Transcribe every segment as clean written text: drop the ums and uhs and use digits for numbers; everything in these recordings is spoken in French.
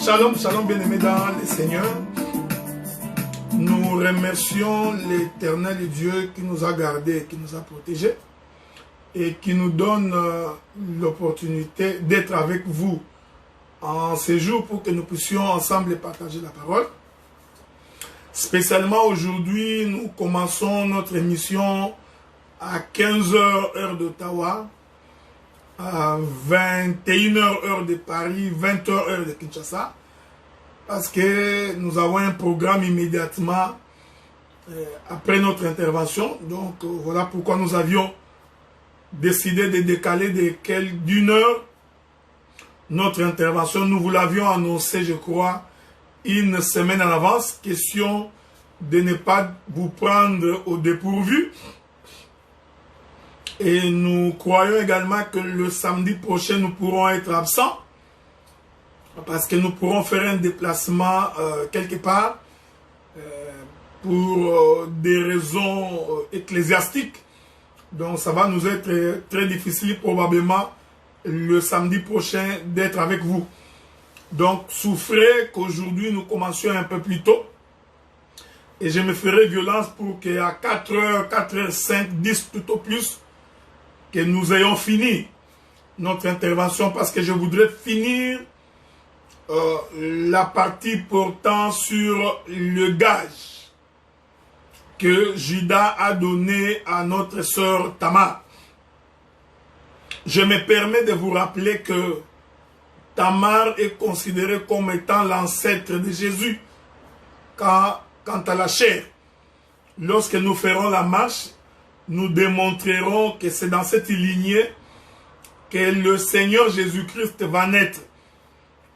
Shalom, shalom bien-aimés dans le Seigneur. Nous remercions l'Éternel Dieu qui nous a gardés, qui nous a protégés et qui nous donne l'opportunité d'être avec vous en ces jours pour que nous puissions ensemble partager la parole. Spécialement aujourd'hui, nous commençons notre émission à 15h heure d'Ottawa, à 21h heure de Paris, 20h heure de Kinshasa, parce que nous avons un programme immédiatement après notre intervention. Donc voilà pourquoi nous avions décidé de décaler d'une heure notre intervention. Nous vous l'avions annoncé, je crois, une semaine en avance. Question de ne pas vous prendre au dépourvu. Et nous croyons également que le samedi prochain, nous pourrons être absents parce que nous pourrons faire un déplacement quelque part pour des raisons ecclésiastiques. Donc ça va nous être très difficile probablement le samedi prochain d'être avec vous. Donc souffrez qu'aujourd'hui nous commencions un peu plus tôt. Et je me ferai violence pour qu'à 4h, 4h05, 10 tout au plus, que nous ayons fini notre intervention, parce que je voudrais finir la partie portant sur le gage que Judas a donné à notre sœur Tamar. Je me permets de vous rappeler que Tamar est considérée comme étant l'ancêtre de Jésus quant à la chair. Lorsque nous ferons la marche, nous démontrerons que c'est dans cette lignée que le Seigneur Jésus-Christ va naître.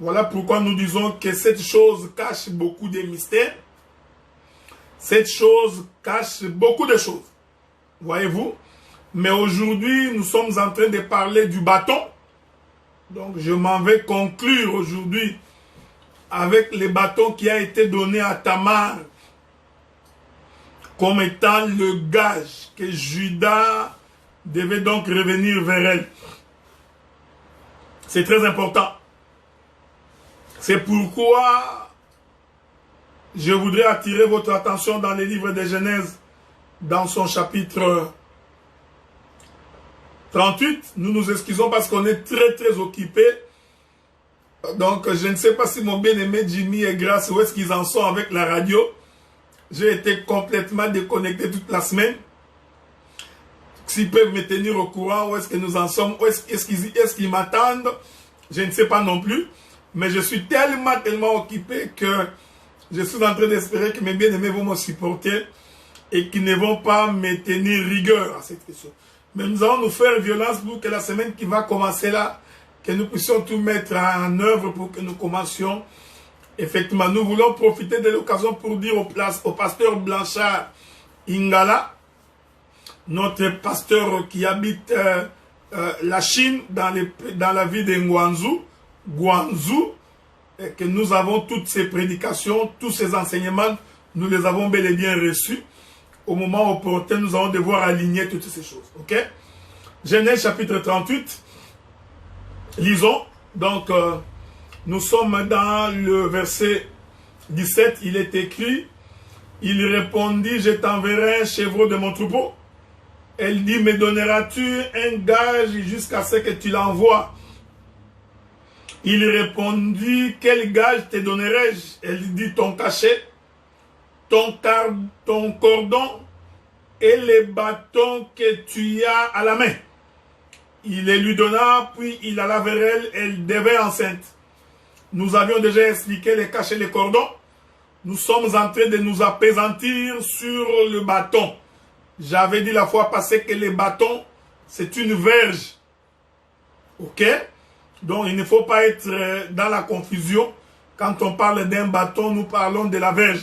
Voilà pourquoi nous disons que cette chose cache beaucoup de mystères. Cette chose cache beaucoup de choses. Voyez-vous? Mais aujourd'hui, nous sommes en train de parler du bâton. Donc, je m'en vais conclure aujourd'hui avec le bâton qui a été donné à Tamar comme étant le gage que Judas devait donc revenir vers elle. C'est très important. C'est pourquoi je voudrais attirer votre attention dans les livres de Genèse, dans son chapitre 38. Nous nous excusons parce qu'on est très occupés. Donc je ne sais pas si mon bien-aimé Jimmy et Grace, où est-ce qu'ils en sont avec la radio. J'ai été complètement déconnecté toute la semaine. S'ils peuvent me tenir au courant, où est-ce que nous en sommes, est-ce qu'ils m'attendent, je ne sais pas non plus. Mais je suis tellement occupé que je suis en train d'espérer que mes bien-aimés vont me supporter et qu'ils ne vont pas me tenir rigueur à cette question. Mais nous allons nous faire violence pour que la semaine qui va commencer là, que nous puissions tout mettre en œuvre pour que nous commencions. Effectivement, nous voulons profiter de l'occasion pour dire au pasteur Blanchard Ingala, notre pasteur qui habite la Chine, dans la ville de Guangzhou, que nous avons toutes ces prédications, tous ces enseignements, nous les avons bel et bien reçus. Au moment opportun, nous allons devoir aligner toutes ces choses. Ok? Genèse chapitre 38. Lisons. Donc, nous sommes dans le verset 17. Il est écrit, il répondit, je t'enverrai un chevreau de mon troupeau. Elle dit, me donneras-tu un gage jusqu'à ce que tu l'envoies? Il répondit, quel gage te donnerai-je? Elle dit, ton cachet, ton cordon et les bâtons que tu as à la main. Il les lui donna, puis il alla vers elle, elle devait enceinte. Nous avions déjà expliqué les cachets et les cordons. Nous sommes en train de nous appesantir sur le bâton. J'avais dit la fois passée que les bâtons, c'est une verge. Ok? Donc il ne faut pas être dans la confusion. Quand on parle d'un bâton, nous parlons de la verge.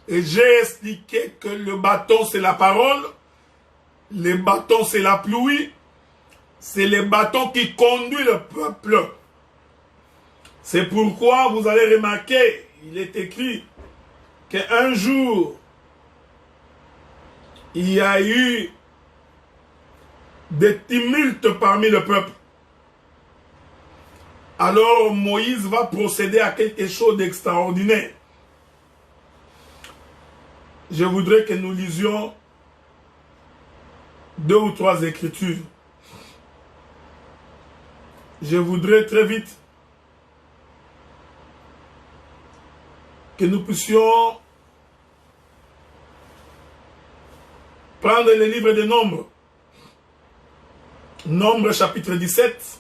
Et j'ai expliqué que le bâton, c'est la parole. Le bâton, c'est la pluie. C'est le bâton qui conduit le peuple. C'est pourquoi vous allez remarquer, il est écrit qu'un jour, il y a eu des tumultes parmi le peuple. alors Moïse va procéder à quelque chose d'extraordinaire. Je voudrais que nous lisions 2 ou 3 écritures. Je voudrais très vite que nous puissions prendre le livre de Nombres. Nombres chapitre 17.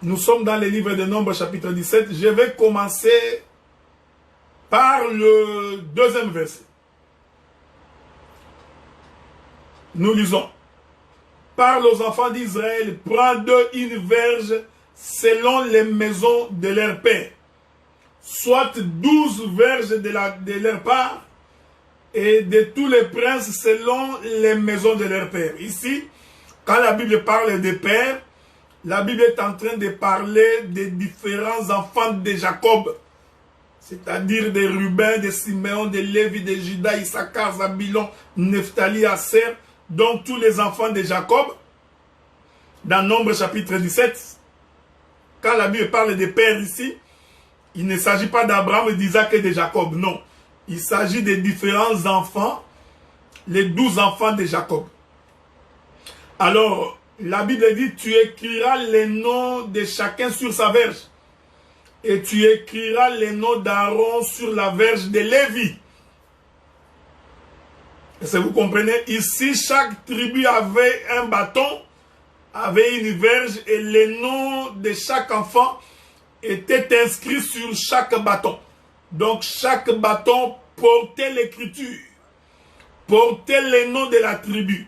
Nous sommes dans le livre de Nombres chapitre 17. Je vais commencer par le 2e verset. Nous lisons. Parle aux enfants d'Israël, prends d'eux une verge selon les maisons de leur père, soit 12 verges de leur part, et de tous les princes selon les maisons de leur père. Ici, quand la Bible parle des pères, la Bible est en train de parler des différents enfants de Jacob, c'est-à-dire de Ruben, de Siméon, de Lévi, de Juda, Issachar, Zabilon, Nephtali, Aser, donc tous les enfants de Jacob. Dans Nombre chapitre 17, quand la Bible parle des pères ici, il ne s'agit pas d'Abraham, d'Isaac et de Jacob, non. Il s'agit des différents enfants, les 12 enfants de Jacob. Alors, la Bible dit, tu écriras les noms de chacun sur sa verge. Et tu écriras les noms d'Aaron sur la verge de Lévi. Est-ce que vous comprenez? Ici, chaque tribu avait un bâton, avait une verge, et les noms de chaque enfant étaient inscrits sur chaque bâton. Donc, chaque bâton portait l'écriture, portait les noms de la tribu.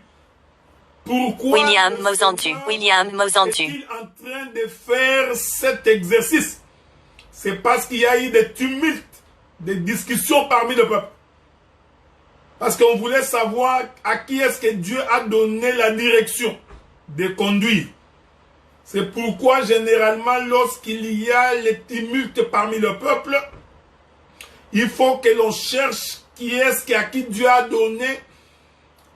Pourquoi William Mosantu est-il en train de faire cet exercice? C'est parce qu'il y a eu des tumultes, des discussions parmi le peuple. Parce qu'on voulait savoir à qui est-ce que Dieu a donné la direction de conduire. C'est pourquoi généralement lorsqu'il y a les tumultes parmi le peuple, il faut que l'on cherche qui est-ce à qui Dieu a donné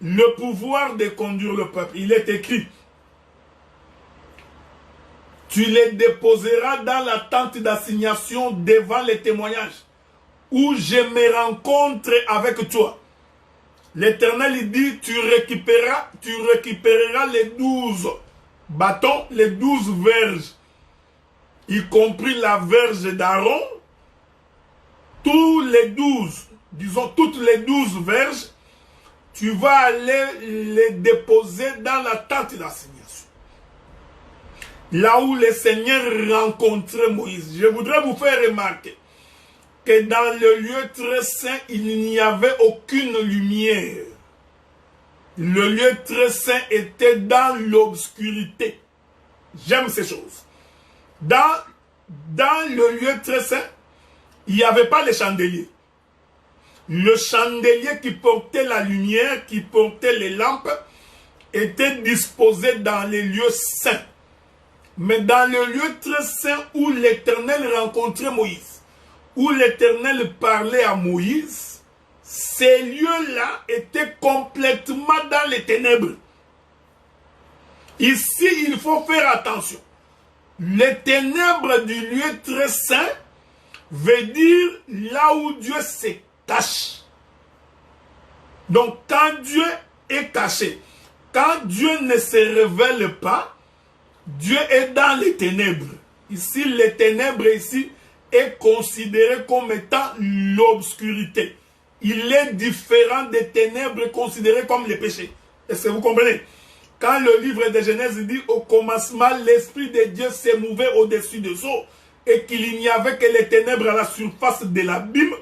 le pouvoir de conduire le peuple. Il est écrit, tu les déposeras dans la tente d'assignation devant les témoignages, où je me rencontre avec toi. L'Éternel dit, tu récupéreras les 12 bâtons, les 12 verges, y compris la verge d'Aaron, toutes les 12 verges, tu vas aller les déposer dans la tente d'assignation. Là où le Seigneur rencontrait Moïse. Je voudrais vous faire remarquer que dans le lieu très saint, il n'y avait aucune lumière. Le lieu très saint était dans l'obscurité. J'aime ces choses. Dans le lieu très saint, il n'y avait pas les chandeliers. Le chandelier qui portait la lumière, qui portait les lampes, était disposé dans les lieux saints. Mais dans le lieu très saint où l'Éternel rencontrait Moïse, où l'Éternel parlait à Moïse, ces lieux-là étaient complètement dans les ténèbres. Ici, il faut faire attention. Les ténèbres du lieu très saint veut dire là où Dieu se cache. Donc, quand Dieu est caché, quand Dieu ne se révèle pas, Dieu est dans les ténèbres. Ici, les ténèbres ici est considéré comme étant l'obscurité. Il est différent des ténèbres considérées comme les péchés. Est-ce que vous comprenez? Quand le livre de Genèse dit au commencement, l'Esprit de Dieu s'est mouvé au-dessus des eaux et qu'il n'y avait que les ténèbres à la surface de l'abîme,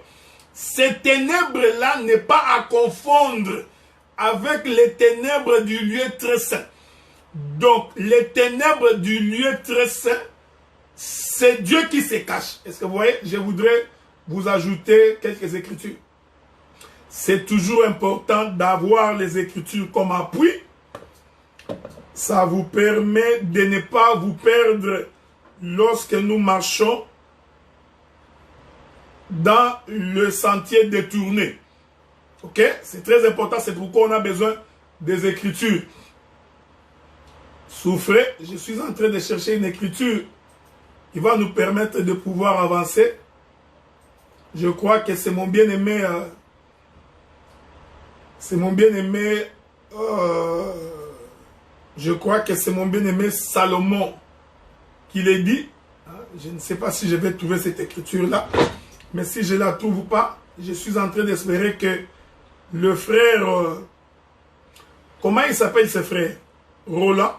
ces ténèbres-là n'est pas à confondre avec les ténèbres du lieu très saint. Donc, les ténèbres du lieu très saint, c'est Dieu qui se cache. Est-ce que vous voyez? Je voudrais vous ajouter quelques écritures. C'est toujours important d'avoir les écritures comme appui. Ça vous permet de ne pas vous perdre lorsque nous marchons dans le sentier détourné. Ok? C'est très important, c'est pourquoi on a besoin des écritures. Souffrez, je suis en train de chercher une écriture qui va nous permettre de pouvoir avancer. Je crois que c'est mon bien-aimé, je crois que c'est mon bien-aimé Salomon qui l'a dit. Je ne sais pas si je vais trouver cette écriture-là, mais si je ne la trouve pas, je suis en train d'espérer que le frère, comment il s'appelle ce frère? Roland,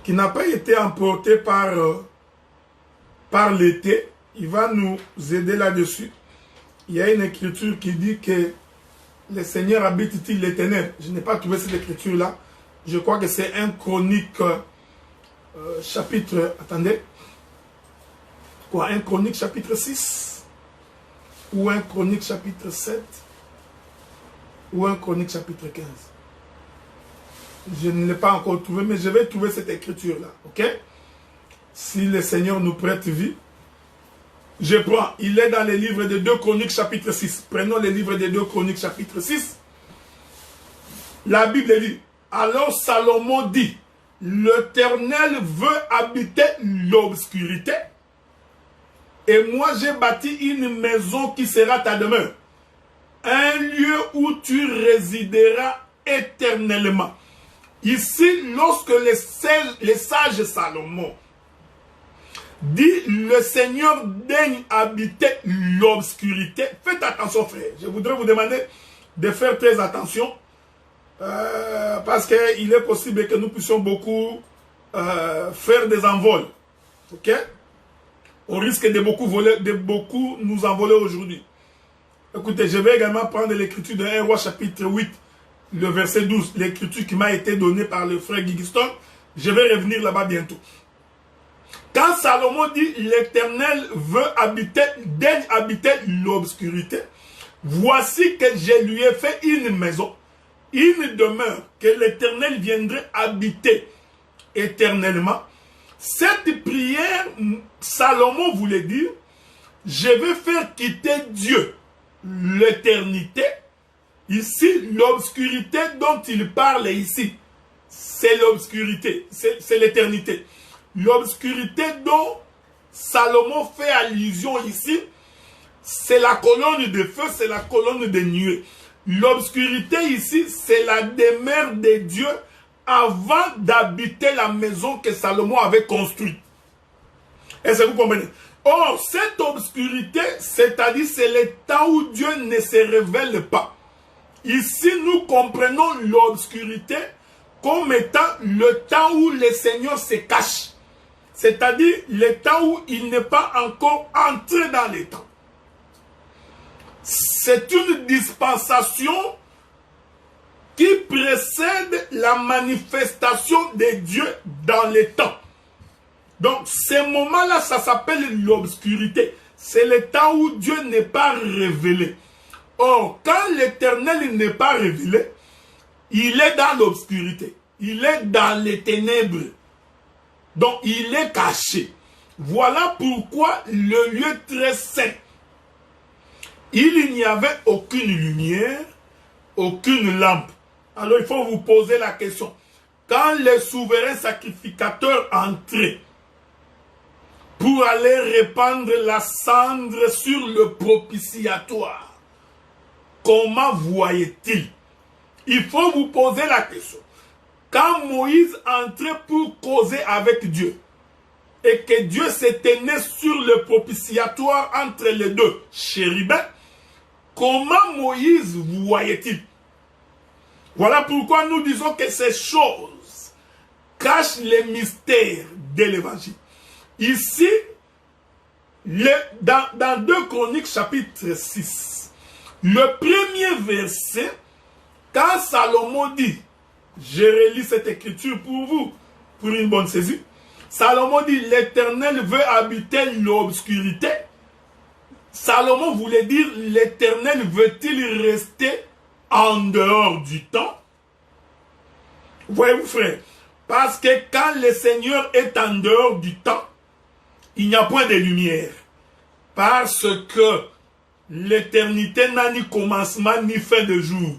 qui n'a pas été emporté par l'été, il va nous aider là-dessus. Il y a une écriture qui dit que le Seigneur habite-t-il les ténèbres. Je n'ai pas trouvé cette écriture-là. Je crois que c'est un Chronique chapitre... Attendez. Quoi? Un Chronique chapitre 6? Ou un Chronique chapitre 7? Ou un Chronique chapitre 15? Je ne l'ai pas encore trouvé, mais je vais trouver cette écriture-là. Ok? Si le Seigneur nous prête vie. Je prends, il est dans les livres de 2 Chroniques chapitre 6. Prenons les livres de 2 Chroniques chapitre 6. La Bible dit, alors Salomon dit, l'Éternel veut habiter l'obscurité. Et moi j'ai bâti une maison qui sera ta demeure. Un lieu où tu résideras éternellement. Ici, lorsque les sages Salomon dit le Seigneur daigne habiter l'obscurité. Faites attention, frère. Je voudrais vous demander de faire très attention. Parce qu'il est possible que nous puissions beaucoup faire des envols. Ok? On risque de beaucoup nous envoler aujourd'hui. Écoutez, je vais également prendre l'écriture de 1 Roi chapitre 8, le verset 12. L'écriture qui m'a été donnée par le frère Gigiston. Je vais revenir là-bas bientôt. Quand Salomon dit l'Éternel daigne habiter l'obscurité, voici que je lui ai fait une maison, une demeure, que l'Éternel viendrait habiter éternellement. Cette prière, Salomon voulait dire, je vais faire quitter Dieu, l'éternité. Ici, l'obscurité dont il parle ici, c'est l'obscurité, c'est l'éternité. L'obscurité dont Salomon fait allusion ici, c'est la colonne de feu, c'est la colonne de nuée. L'obscurité ici, c'est la demeure de Dieu avant d'habiter la maison que Salomon avait construite. Est-ce que vous comprenez? Or, cette obscurité, c'est-à-dire c'est le temps où Dieu ne se révèle pas. Ici, nous comprenons l'obscurité comme étant le temps où le Seigneur se cache. C'est-à-dire le temps où il n'est pas encore entré dans les temps. C'est une dispensation qui précède la manifestation de Dieu dans les temps. Donc, ces moments-là, ça s'appelle l'obscurité. C'est le temps où Dieu n'est pas révélé. Or, quand l'Éternel n'est pas révélé, il est dans l'obscurité. Il est dans les ténèbres. Donc, il est caché. Voilà pourquoi le lieu très saint, il n'y avait aucune lumière, aucune lampe. Alors, il faut vous poser la question. Quand les souverains sacrificateurs entraient pour aller répandre la cendre sur le propitiatoire, comment voyait-il? Il faut vous poser la question. Quand Moïse entrait pour causer avec Dieu, et que Dieu se tenait sur le propitiatoire entre les deux chérubins, comment Moïse voyait-il? Voilà pourquoi nous disons que ces choses cachent les mystères de l'évangile. Ici, dans 2 Chroniques chapitre 6, le premier verset, quand Salomon dit, je relis cette écriture pour vous, pour une bonne saisie, Salomon dit, l'Éternel veut habiter l'obscurité. Salomon voulait dire, l'Éternel veut-il rester en dehors du temps? Voyez-vous, frère, parce que quand le Seigneur est en dehors du temps, il n'y a point de lumière. Parce que l'éternité n'a ni commencement ni fin de jour.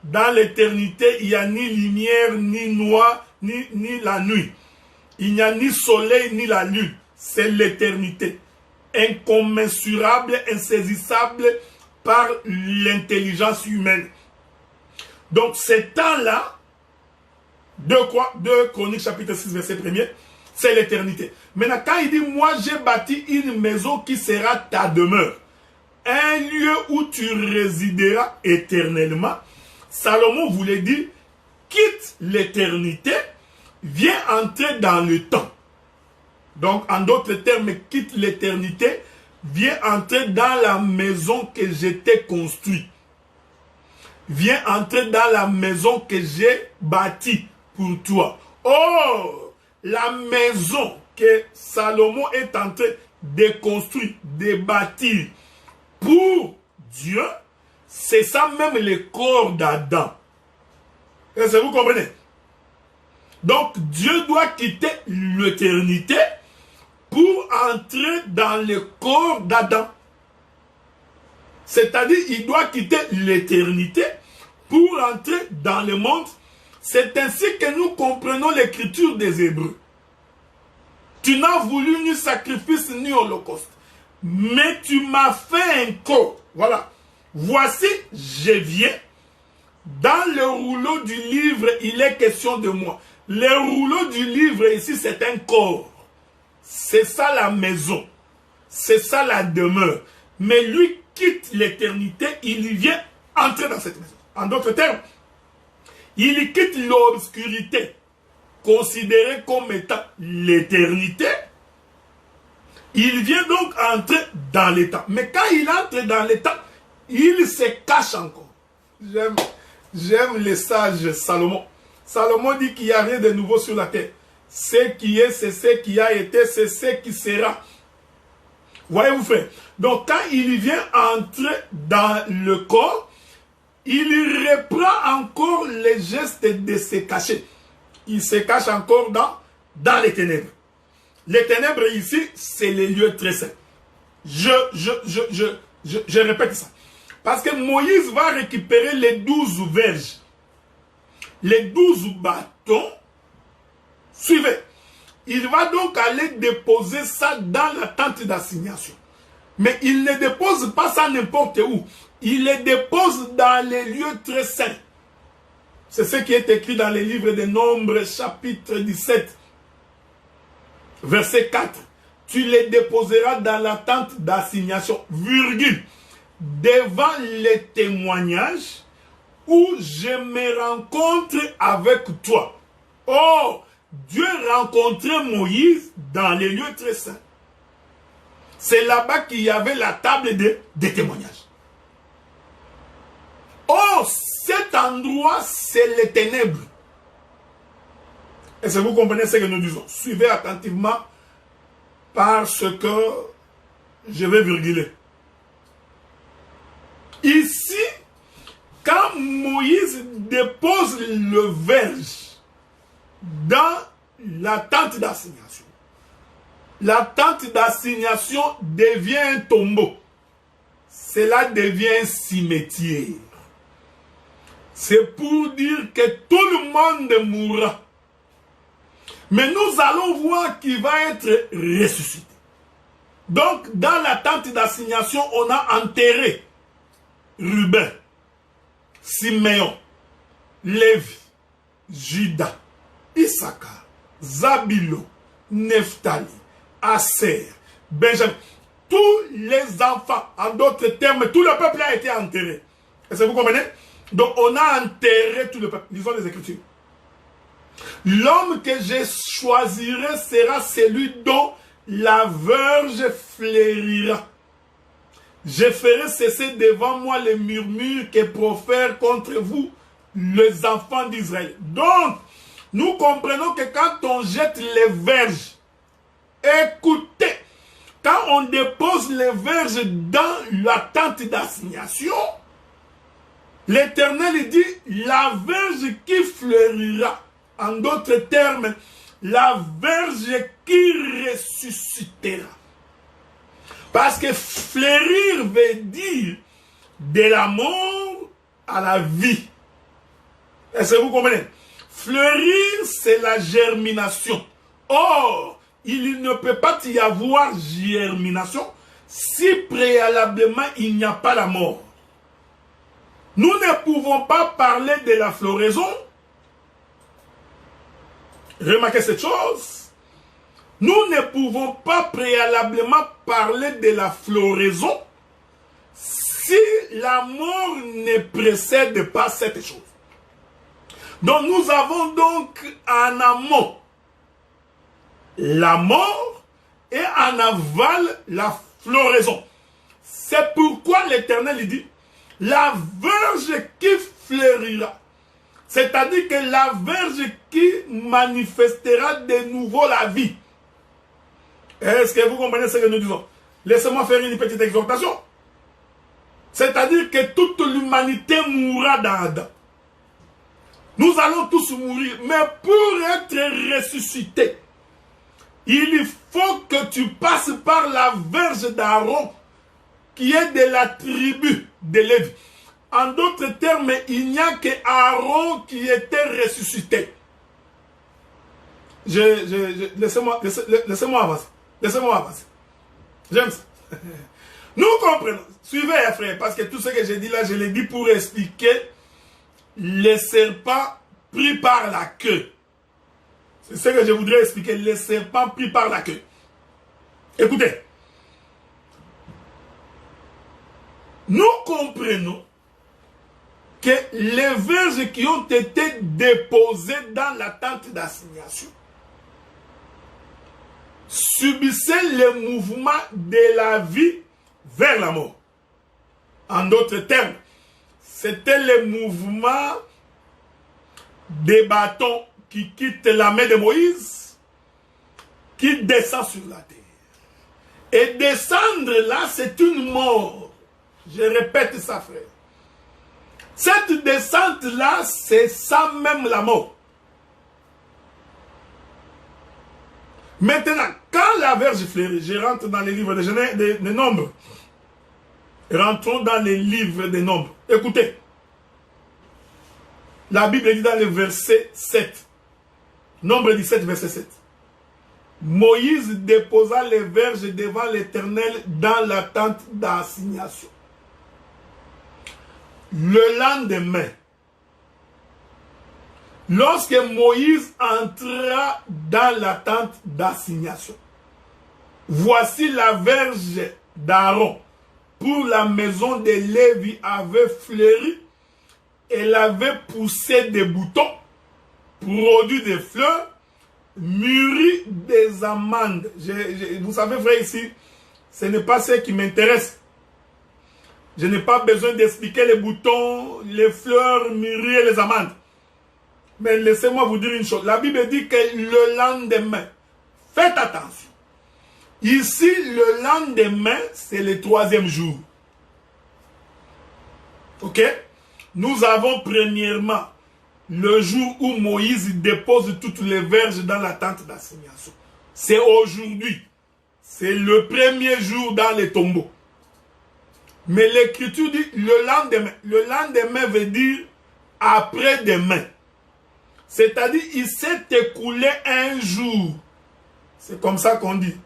Dans l'éternité, il n'y a ni lumière, ni noir, ni la nuit. Il n'y a ni soleil ni la lune. C'est l'éternité. Incommensurable, insaisissable par l'intelligence humaine. Donc, ces temps-là, de quoi? De Chroniques chapitre 6, verset 1er, c'est l'éternité. Maintenant, quand il dit, moi j'ai bâti une maison qui sera ta demeure, un lieu où tu résideras éternellement, Salomon voulait dire, quitte l'éternité, viens entrer dans le temps. Donc, en d'autres termes, quitte l'éternité, viens entrer dans la maison que je t'ai construite. Viens entrer dans la maison que j'ai bâtie pour toi. Oh, la maison que Salomon est en train de construire, de bâtir pour Dieu, c'est ça même le corps d'Adam. Est-ce que vous comprenez? Donc, Dieu doit quitter l'éternité pour entrer dans le corps d'Adam. C'est-à-dire, il doit quitter l'éternité pour entrer dans le monde. C'est ainsi que nous comprenons l'écriture des Hébreux. Tu n'as voulu ni sacrifice ni holocauste, mais tu m'as fait un corps. Voilà. Voici, je viens. Dans le rouleau du livre, il est question de moi. Le rouleau du livre ici, c'est un corps. C'est ça la maison. C'est ça la demeure. Mais lui quitte l'éternité, il vient entrer dans cette maison. En d'autres termes, il quitte l'obscurité, considérée comme étant l'éternité. Il vient donc entrer dans l'état. Mais quand il entre dans l'état, il se cache encore. J'aime les sages Salomon. Salomon dit qu'il n'y a rien de nouveau sur la terre. Ce qui est, c'est ce qui a été, c'est ce qui sera. Voyez-vous, frère? Donc, quand il vient entrer dans le corps, il reprend encore les gestes de se cacher. Il se cache encore dans les ténèbres. Les ténèbres ici, c'est les lieux très saints. Je répète ça. Parce que Moïse va récupérer les 12 verges. Les 12 bâtons. Suivez. Il va donc aller déposer ça dans la tente d'assignation. Mais il ne dépose pas ça n'importe où. Il les dépose dans les lieux très saints. C'est ce qui est écrit dans les livres des Nombres, chapitre 17, verset 4. Tu les déposeras dans la tente d'assignation, virgule, devant les témoignages où je me rencontre avec toi. Oh, Dieu rencontrait Moïse dans les lieux très saints. C'est là-bas qu'il y avait la table des témoignages. Oh, cet endroit, c'est les ténèbres. Est-ce que vous comprenez ce que nous disons? Suivez attentivement parce que je vais virguler. Ici, quand Moïse dépose le verge dans la tente d'assignation, la tente d'assignation devient un tombeau. Cela devient un cimetière. C'est pour dire que tout le monde mourra. Mais nous allons voir qu'il va être ressuscité. Donc, dans la tente d'assignation, on a enterré Ruben, Siméon, Lévi, Juda, Issachar, Zabilo, Nephtali, Aser, Benjamin. Tous les enfants, en d'autres termes, tout le peuple a été enterré. Est-ce que vous comprenez? Donc, on a enterré tout le peuple. Lisons les Écritures. L'homme que je choisirai sera celui dont la verge fleurira. Je ferai cesser devant moi les murmures que profèrent contre vous les enfants d'Israël. Donc, nous comprenons que quand on jette les verges, écoutez, quand on dépose les verges dans la tente d'assignation, l'Éternel dit, la verge qui fleurira, en d'autres termes, la verge qui ressuscitera. Parce que fleurir veut dire de la mort à la vie. Est-ce que vous comprenez? Fleurir, c'est la germination. Or, il ne peut pas y avoir germination si préalablement il n'y a pas la mort. Nous ne pouvons pas parler de la floraison. Remarquez cette chose. Nous ne pouvons pas préalablement parler de la floraison si la mort ne précède pas cette chose. Donc nous avons donc en amont la mort et en aval la floraison. C'est pourquoi l'Éternel dit, la verge qui fleurira, c'est-à-dire que la verge qui manifestera de nouveau la vie. Est-ce que vous comprenez ce que nous disons? Laissez-moi faire une petite exhortation. C'est-à-dire que toute l'humanité mourra dans Adam. Nous allons tous mourir, mais pour être ressuscité, il faut que tu passes par la verge d'Aaron, qui est de la tribu de Lévi. En d'autres termes, il n'y a que Aaron qui était ressuscité. Laissez-moi avancer. Laissez-moi avancer. J'aime ça. Nous comprenons. Suivez, frère, parce que tout ce que j'ai dit là, je l'ai dit pour expliquer les serpents pris par la queue. C'est ce que je voudrais expliquer. Les serpents pris par la queue. Écoutez. Nous comprenons que les verges qui ont été déposées dans la tente d'assignation subissaient le mouvement de la vie vers la mort. En d'autres termes, c'était le mouvement des bâtons qui quittent la main de Moïse, qui descend sur la terre. Et descendre là, c'est une mort. Je répète ça, frère. Cette descente-là, c'est ça même la mort. Maintenant, quand la verge fleurit, je rentre dans les livres de Nombres. Rentrons dans les livres des Nombres. Écoutez. La Bible dit dans le verset 7. Nombre 17, verset 7. Moïse déposa les verges devant l'Éternel dans la tente d'assignation. Le lendemain, lorsque Moïse entra dans la tente d'assignation, voici la verge d'Aaron pour la maison de Lévi avait fleuri, elle avait poussé des boutons, produit des fleurs, mûri des amandes. Vous savez, frère, ici, ce n'est pas ce qui m'intéresse. Je n'ai pas besoin d'expliquer les boutons, les fleurs, mûries et les amandes. Mais laissez-moi vous dire une chose. La Bible dit que le lendemain, faites attention. Ici, le lendemain, c'est le 3e jour. Ok? Nous avons premièrement le jour où Moïse dépose toutes les verges dans la tente d'assignation. C'est aujourd'hui. C'est le premier jour dans les tombeaux. Mais l'écriture dit le lendemain. Le lendemain veut dire après-demain. C'est-à-dire, il s'est écoulé un jour. C'est comme ça qu'on dit.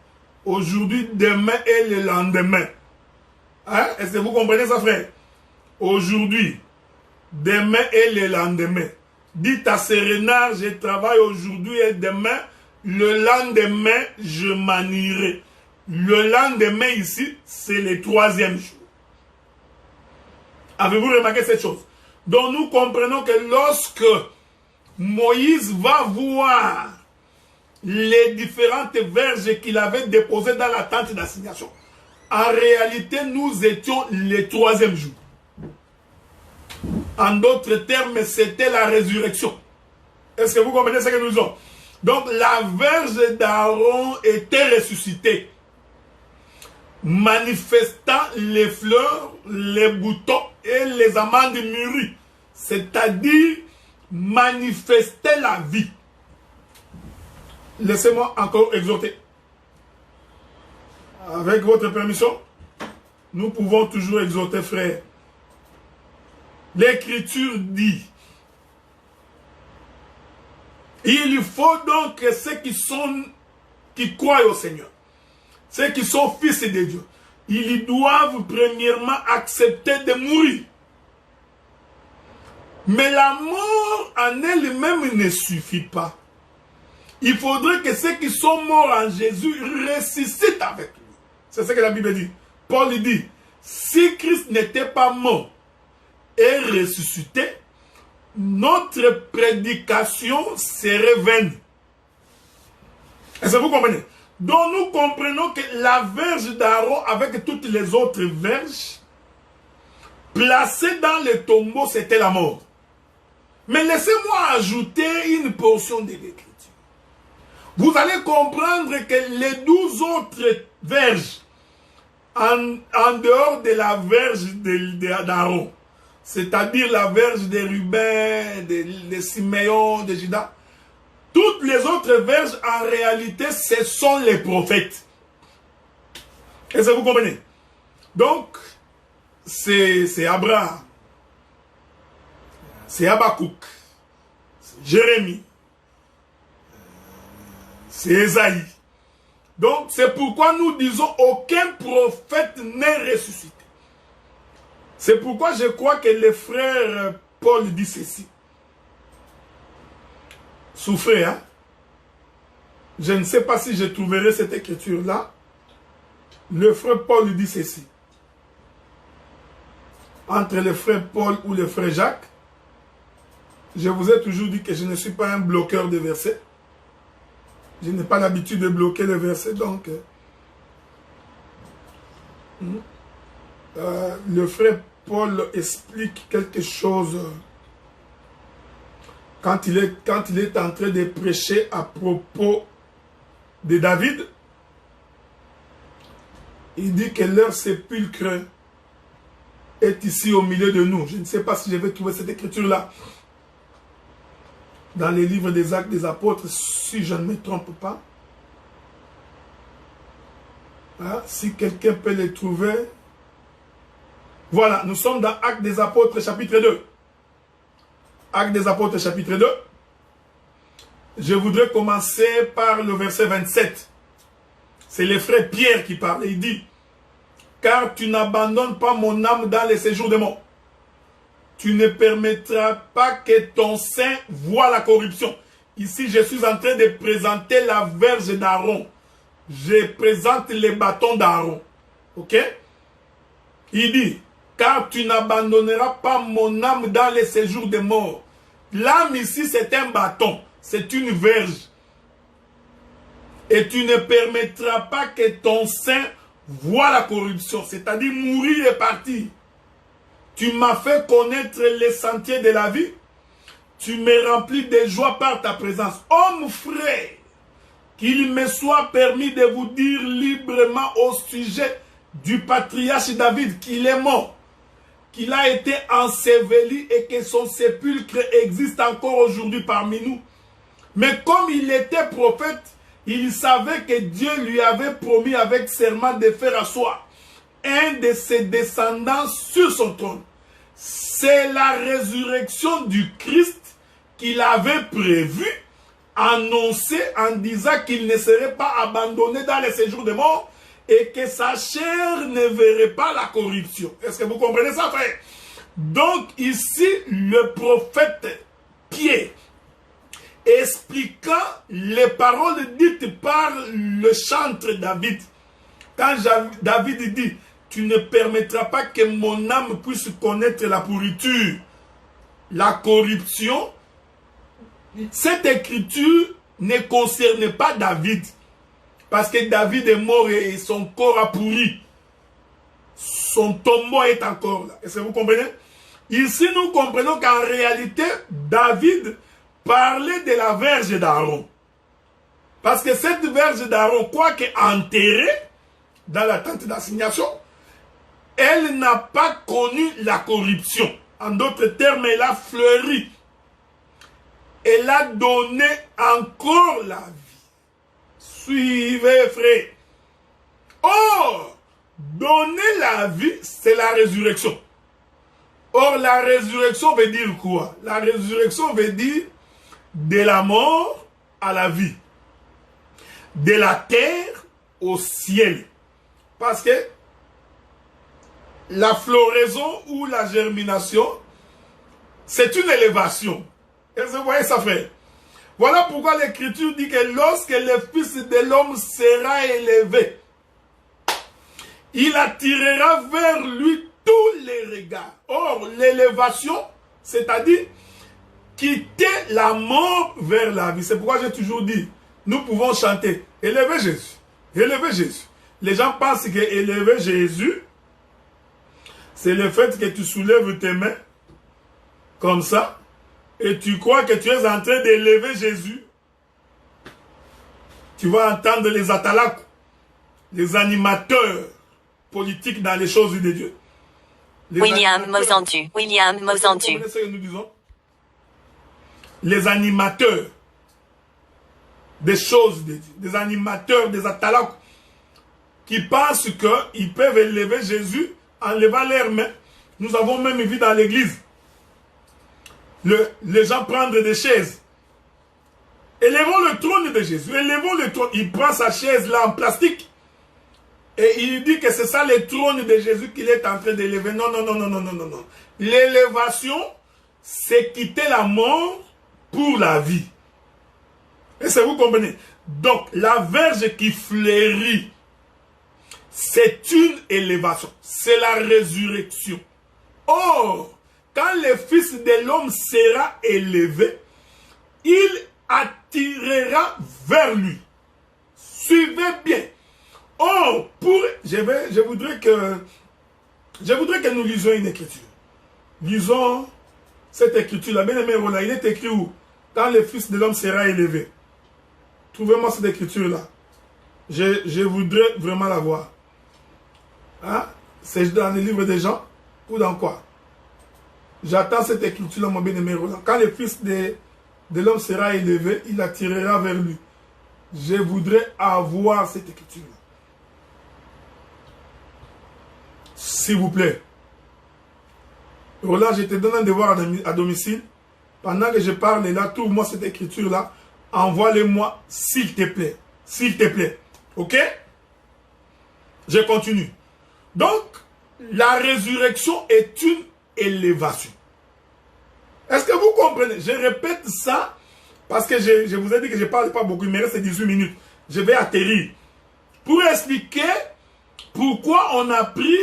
Aujourd'hui, demain et le lendemain. Hein? Est-ce que vous comprenez ça, frère? Aujourd'hui, demain et le lendemain. Dites à Sérénard, je travaille aujourd'hui et demain. Le lendemain, je m'en irai. Le lendemain ici, c'est le 3e jour. Avez-vous remarqué cette chose? Donc nous comprenons que lorsque Moïse va voir les différentes verges qu'il avait déposées dans la tente d'assignation, en réalité, nous étions le 3e jour. En d'autres termes, c'était la résurrection. Est-ce que vous comprenez ce que nous disons? Donc la verge d'Aaron était ressuscitée, manifestant les fleurs, les boutons et les amandes mûries, c'est-à-dire manifester la vie. Laissez-moi encore exhorter. Avec votre permission, nous pouvons toujours exhorter, frère. L'Écriture dit, Il faut donc que ceux qui croient au Seigneur, ceux qui sont fils de Dieu, ils doivent premièrement accepter de mourir. Mais la mort en elle-même ne suffit pas. Il faudrait que ceux qui sont morts en Jésus ressuscitent avec lui. C'est ce que la Bible dit. Paul dit, si Christ n'était pas mort et ressuscité, notre prédication serait vaine. Est-ce que vous comprenez? Donc nous comprenons que la verge d'Aaron avec toutes les autres verges placées dans le tombeau, c'était la mort. Mais laissez-moi ajouter une portion de l'Écriture. Vous allez comprendre que les 12 autres verges, en dehors de la verge d'Aaron, c'est-à-dire la verge de Ruben, de Siméon, de Judas, toutes les autres verges, en réalité, ce sont les prophètes. Est-ce que vous comprenez? Donc, c'est Abraham, c'est Habakkuk, c'est Jérémie, c'est Ésaïe. Donc, c'est pourquoi nous disons aucun prophète n'est ressuscité. C'est pourquoi je crois que le frère Paul dit ceci. Souffrez, hein? Je ne sais pas si je trouverai cette écriture-là. Le frère Paul dit ceci. Entre le frère Paul ou le frère Jacques, je vous ai toujours dit que je ne suis pas un bloqueur de versets. Je n'ai pas l'habitude de bloquer les versets, donc... le frère Paul explique quelque chose quand il est en train de prêcher à propos de David. Il dit que leur sépulcre est ici au milieu de nous. Je ne sais pas si je vais trouver cette écriture-là dans les livres des Actes des Apôtres, si je ne me trompe pas. Hein? Si quelqu'un peut les trouver. Voilà, nous sommes dans Actes des Apôtres chapitre 2. Actes des Apôtres chapitre 2. Je voudrais commencer par le verset 27. C'est le frère Pierre qui parle. Il dit, « Car tu n'abandonnes pas mon âme dans les séjours des morts. Tu ne permettras pas que ton sein voie la corruption. » Ici, je suis en train de présenter la verge d'Aaron. Je présente les bâtons d'Aaron. Ok? Il dit, « Car tu n'abandonneras pas mon âme dans les séjours des morts. » L'âme ici, c'est un bâton. C'est une verge. Et tu ne permettras pas que ton sein voie la corruption. C'est-à-dire mourir et partir. Tu m'as fait connaître les sentiers de la vie. Tu me remplis de joie par ta présence. Homme frère, qu'il me soit permis de vous dire librement au sujet du patriarche David qu'il est mort, qu'il a été enseveli et que son sépulcre existe encore aujourd'hui parmi nous. Mais comme il était prophète, il savait que Dieu lui avait promis avec serment de faire asseoir un de ses descendants sur son trône. C'est la résurrection du Christ qu'il avait prévu, annoncé en disant qu'il ne serait pas abandonné dans les séjours des morts et que sa chair ne verrait pas la corruption. Est-ce que vous comprenez ça, frère? Donc ici, le prophète Pierre, expliquant les paroles dites par le chantre David, quand David dit, tu ne permettras pas que mon âme puisse connaître la pourriture, la corruption. Cette écriture ne concerne pas David. Parce que David est mort et son corps a pourri. Son tombeau est encore là. Est-ce que vous comprenez? Ici, nous comprenons qu'en réalité, David parlait de la verge d'Aaron. Parce que cette verge d'Aaron, quoique enterrée dans la tente d'assignation, elle n'a pas connu la corruption. En d'autres termes, elle a fleuri. Elle a donné encore la vie. Suivez, frère. Or, donner la vie, c'est la résurrection. Or, la résurrection veut dire quoi? La résurrection veut dire de la mort à la vie, de la terre au ciel. Parce que la floraison ou la germination, c'est une élévation. Est-ce que vous voyez ça, frère? Voilà pourquoi l'Écriture dit que lorsque le Fils de l'homme sera élevé, il attirera vers lui tous les regards. Or, l'élévation, c'est-à-dire quitter la mort vers la vie. C'est pourquoi j'ai toujours dit, nous pouvons chanter, élevez Jésus, élevez Jésus. Les gens pensent que élever Jésus, c'est le fait que tu soulèves tes mains, comme ça, et tu crois que tu es en train d'élever Jésus. Tu vas entendre les atalaks, les animateurs politiques dans les choses de Dieu. William Mosantu. William Mosantu. Vous connaissez ce que nous disons? Les animateurs des choses de Dieu, des animateurs, des atalaks, qui pensent qu'ils peuvent élever Jésus en levant leurs mains. Nous avons même vu dans l'église les gens prendre des chaises. Élevons le trône de Jésus. Élevons le trône. Il prend sa chaise là en plastique. Et il dit que c'est ça le trône de Jésus qu'il est en train d'élever. Non, non, non, non, non, non, non, non. L'élévation, c'est quitter la mort pour la vie. Et ça vous comprenez? Donc, la verge qui fleurit, c'est une élévation. C'est la résurrection. Or, quand le Fils de l'homme sera élevé, il attirera vers lui. Suivez bien. Or, je voudrais que nous lisions une écriture. Lisons cette écriture-là. Bien aimé, voilà, il est écrit où? Quand le Fils de l'homme sera élevé. Trouvez-moi cette écriture-là. Je voudrais vraiment la voir. Hein? C'est dans le livre des gens ou dans quoi? J'attends cette écriture-là, mon bien-aimé Roland. Quand le Fils de l'homme sera élevé, il attirera vers lui. Je voudrais avoir cette écriture-là. S'il vous plaît. Roland, je te donne un devoir à domicile. Pendant que je parle là, trouve-moi cette écriture-là. Envoie-le-moi, s'il te plaît. S'il te plaît. Ok? Je continue. Donc, la résurrection est une élévation. Est-ce que vous comprenez? Je répète ça parce que je vous ai dit que je ne parle pas beaucoup. Il me reste 18 minutes. Je vais atterrir. Pour expliquer pourquoi on a pris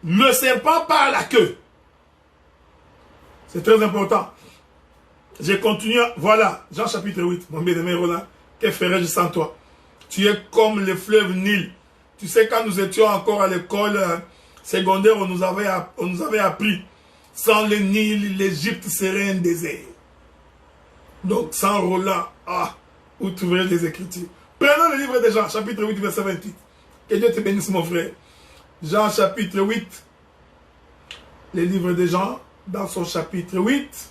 le serpent par la queue. C'est très important. Je continue. Voilà, Jean chapitre 8. Mon bien-aimé Roland, que ferais-je sans toi? Tu es comme le fleuve Nil. Tu sais, quand nous étions encore à l'école secondaire, on nous avait appris, sans le Nil, l'Égypte serait un désert. Donc, sans Roland, où trouver les Écritures? Prenons le livre de Jean, chapitre 8, verset 28. Que Dieu te bénisse, mon frère. Jean, chapitre 8. Le livre de Jean, dans son chapitre 8,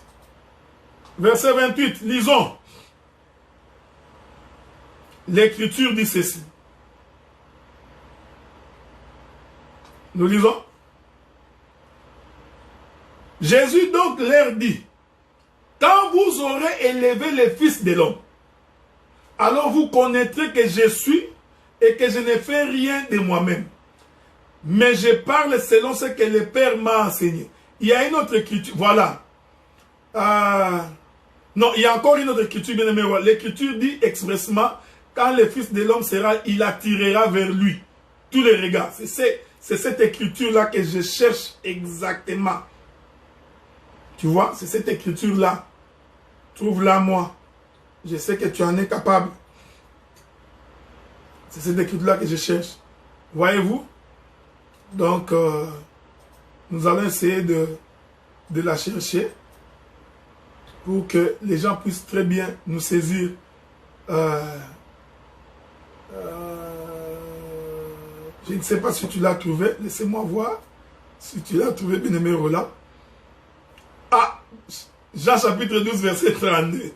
verset 28. Lisons. L'Écriture dit ceci. Nous lisons. Jésus donc leur dit, quand vous aurez élevé le Fils de l'homme, alors vous connaîtrez que je suis et que je ne fais rien de moi-même. Mais je parle selon ce que le Père m'a enseigné. Il y a une autre écriture. Voilà. Non, il y a encore une autre écriture, bien aimé. L'écriture dit expressement, quand le Fils de l'homme sera, il attirera vers lui tous les regards. C'est cette écriture-là que je cherche exactement. Tu vois, c'est cette écriture-là. Trouve-la moi. Je sais que tu en es capable. C'est cette écriture-là que je cherche. Voyez-vous? Donc, nous allons essayer de la chercher pour que les gens puissent très bien nous saisir. Je ne sais pas si tu l'as trouvé. Laissez-moi voir si tu l'as trouvé, bien-aimé Roland. Jean chapitre 12, verset 32.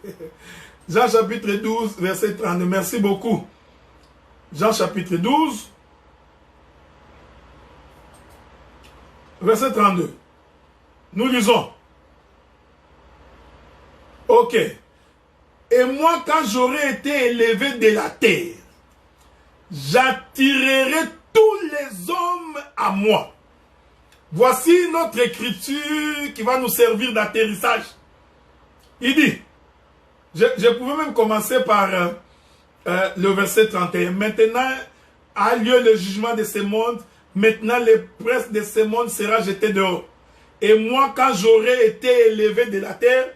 Jean chapitre 12, verset 32. Merci beaucoup. Jean chapitre 12, verset 32. Nous lisons. Ok. Ok. Et moi, quand j'aurai été élevé de la terre, j'attirerai tous les hommes à moi. Voici notre écriture qui va nous servir d'atterrissage. Il dit, je pouvais même commencer par le verset 31. Maintenant a lieu le jugement de ce monde. Maintenant le prince de ce monde sera jeté dehors. Et moi, quand j'aurai été élevé de la terre,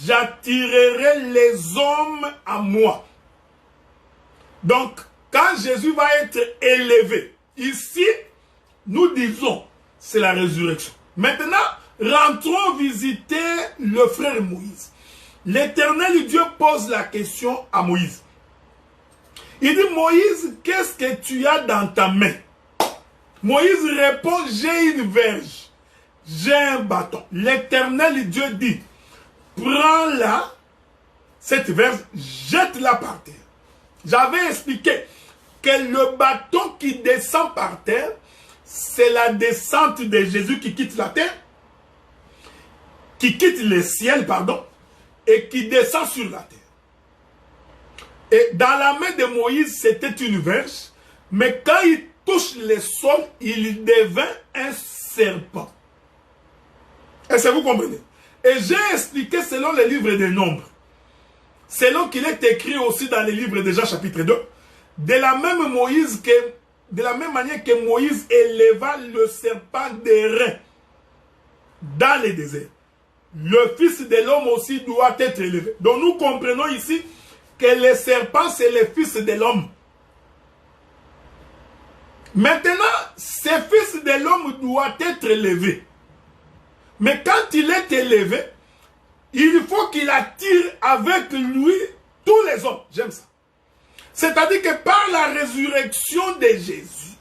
j'attirerai les hommes à moi. Donc, quand Jésus va être élevé, ici, nous disons, c'est la résurrection. Maintenant, rentrons visiter le frère Moïse. L'Éternel Dieu pose la question à Moïse. Il dit, Moïse, qu'est-ce que tu as dans ta main? Moïse répond, j'ai une verge, j'ai un bâton. L'Éternel Dieu dit, prends-la, cette verge, jette-la par terre. J'avais expliqué que le bâton qui descend par terre, c'est la descente de Jésus qui quitte la terre, qui quitte le ciel, pardon, et qui descend sur la terre. Et dans la main de Moïse, c'était une verge, mais quand il touche le sol, il devint un serpent. Est-ce que vous comprenez? Et j'ai expliqué selon le livre des Nombres, selon qu'il est écrit aussi dans le livre de Jean chapitre 2, de la même manière que Moïse éleva le serpent d'airain dans le désert, le Fils de l'homme aussi doit être élevé. Donc nous comprenons ici que le serpent c'est le Fils de l'homme. Maintenant, ce Fils de l'homme doit être élevé. Mais quand il est élevé, il faut qu'il attire avec lui tous les hommes. J'aime ça. C'est-à-dire que par la résurrection de Jésus,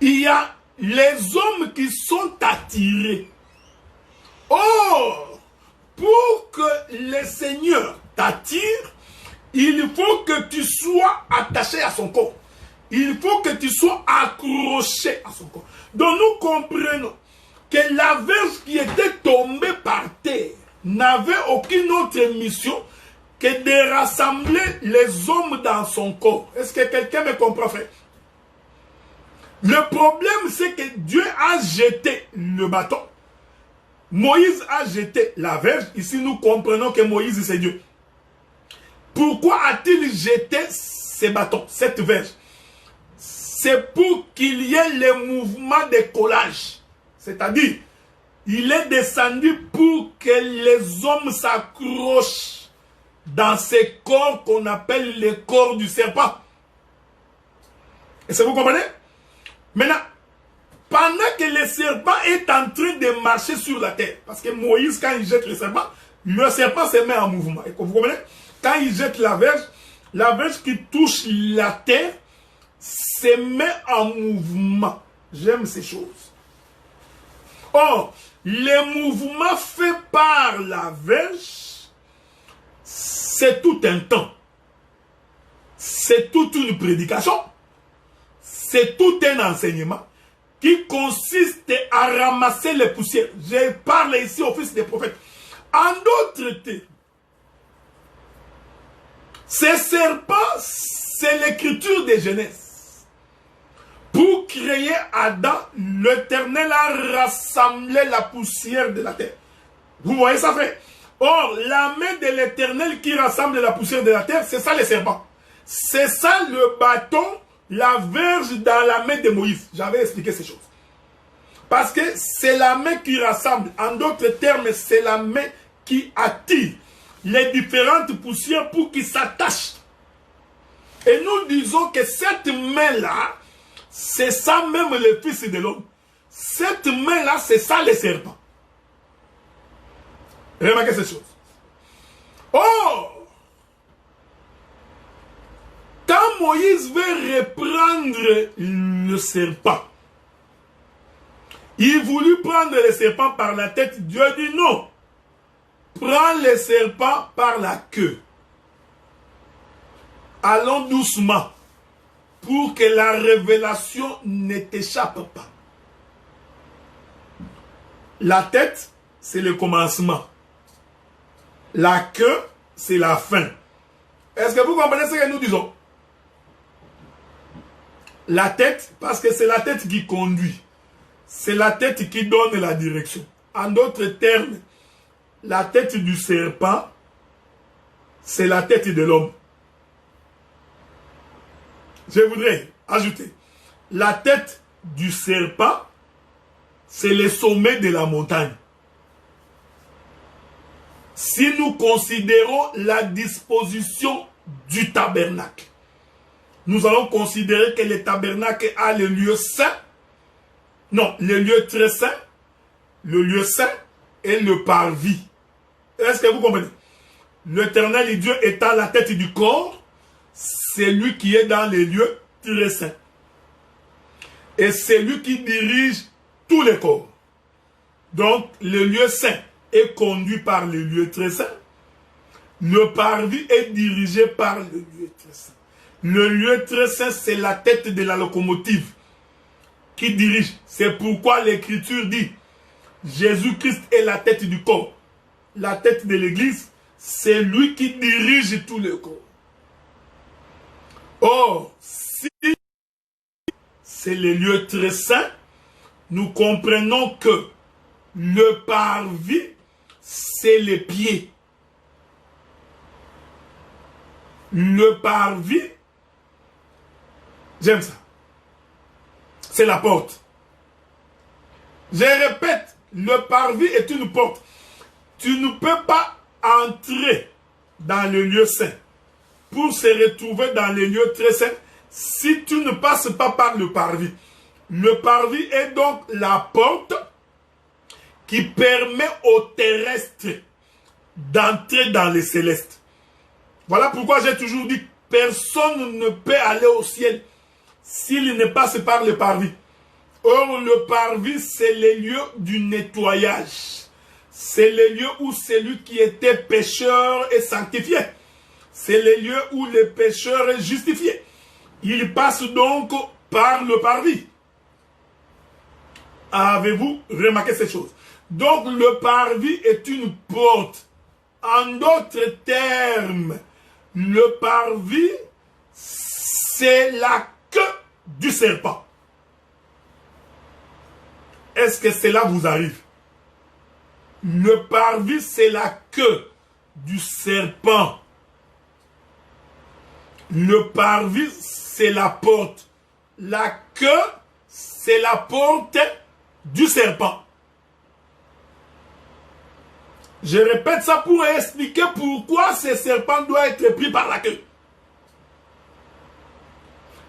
il y a les hommes qui sont attirés. Or, pour que le Seigneur t'attire, il faut que tu sois attaché à son corps. Il faut que tu sois accroché à son corps. Donc nous comprenons que la verge qui était tombée par terre n'avait aucune autre mission que de rassembler les hommes dans son corps. Est-ce que quelqu'un me comprend, frère? Le problème, c'est que Dieu a jeté le bâton. Moïse a jeté la verge. Ici, nous comprenons que Moïse, c'est Dieu. Pourquoi a-t-il jeté ce bâton, cette verge? C'est pour qu'il y ait le mouvement de collage. C'est-à-dire, il est descendu pour que les hommes s'accrochent dans ces corps qu'on appelle les corps du serpent. Est-ce que vous comprenez? Maintenant, pendant que le serpent est en train de marcher sur la terre, parce que Moïse, quand il jette le serpent se met en mouvement. Et vous comprenez? Quand il jette la verge qui touche la terre se met en mouvement. J'aime ces choses. Or, le mouvement fait par la verge, c'est tout un temps. C'est toute une prédication. C'est tout un enseignement qui consiste à ramasser les poussières. Je parle ici au fils des prophètes. En d'autres termes, ces serpents, c'est l'écriture de Genèse. Pour créer Adam, l'Éternel a rassemblé la poussière de la terre. Vous voyez ça, frère? Or, la main de l'Éternel qui rassemble la poussière de la terre, c'est ça les serpents. C'est ça le bâton, la verge dans la main de Moïse. J'avais expliqué ces choses. Parce que c'est la main qui rassemble. En d'autres termes, c'est la main qui attire les différentes poussières pour qu'ils s'attachent. Et nous disons que cette main-là, c'est ça même le Fils de l'homme. Cette main-là, c'est ça les serpents. Remarquez ces choses. Oh! Quand Moïse veut reprendre le serpent, il voulut prendre le serpent par la tête. Dieu dit non. Prends le serpent par la queue. Allons doucement pour que la révélation ne t'échappe pas. La tête, c'est le commencement. La queue, c'est la fin. Est-ce que vous comprenez ce que nous disons? La tête, parce que c'est la tête qui conduit. C'est la tête qui donne la direction. En d'autres termes, la tête du serpent, c'est la tête de l'homme. Je voudrais ajouter, la tête du serpent, c'est le sommet de la montagne. Si nous considérons la disposition du tabernacle, nous allons considérer que le tabernacle a le lieu saint, non, le lieu très saint, le lieu saint et le parvis. Est-ce que vous comprenez? L'Éternel Dieu étant la tête du corps, c'est lui qui est dans les lieux très saints. Et c'est lui qui dirige tous les corps. Donc, le lieu saint est conduit par le lieu très saint. Le parvis est dirigé par le lieu très saint. Le lieu très saint, c'est la tête de la locomotive qui dirige. C'est pourquoi l'Écriture dit, Jésus-Christ est la tête du corps. La tête de l'Église, c'est lui qui dirige tout le corps. Or, si c'est le lieu très saint, nous comprenons que le parvis, c'est les pieds. Le parvis, j'aime ça, c'est la porte. Je répète, le parvis est une porte. Tu ne peux pas entrer dans le lieu saint pour se retrouver dans les lieux très saints si tu ne passes pas par le parvis. Le parvis est donc la porte qui permet aux terrestres d'entrer dans les célestes. Voilà pourquoi j'ai toujours dit, personne ne peut aller au ciel s'il ne passe par le parvis. Or, le parvis, c'est le lieu du nettoyage. C'est le lieu où celui qui était pécheur est sanctifié. C'est le lieu où le pécheur est justifié. Il passe donc par le parvis. Avez-vous remarqué ces choses? Donc, le parvis est une porte. En d'autres termes, le parvis, c'est la queue du serpent. Est-ce que cela vous arrive? Le parvis, c'est la queue du serpent. Le parvis, c'est la porte. La queue, c'est la porte du serpent. Je répète ça pour expliquer pourquoi ce serpent doit être pris par la queue.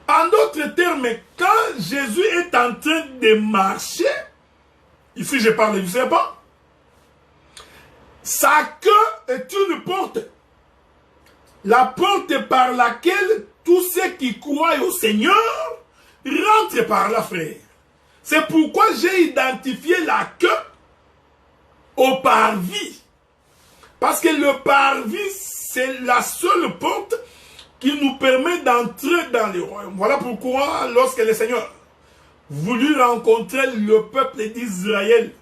En d'autres termes, quand Jésus est en train de marcher, ici je parle du serpent, sa queue est une porte. La porte par laquelle tous ceux qui croient au Seigneur rentrent par là, frère. C'est pourquoi j'ai identifié la queue au parvis. Parce que le parvis, c'est la seule porte qui nous permet d'entrer dans le royaume. Voilà pourquoi, lorsque le Seigneur voulut rencontrer le peuple d'Israël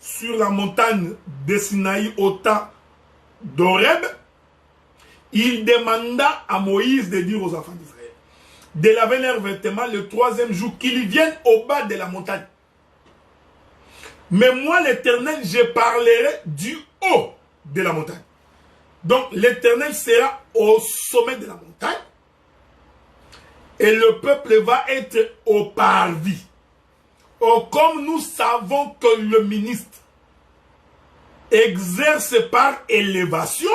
sur la montagne de Sinaï au temps d'Horeb, il demanda à Moïse de dire aux enfants d'Israël de laver leurs vêtements le troisième jour, qu'ils viennent au bas de la montagne. Mais moi, l'Éternel, je parlerai du haut de la montagne. Donc, l'Éternel sera au sommet de la montagne et le peuple va être au parvis. Or, comme nous savons que le ministre exerce par élévation,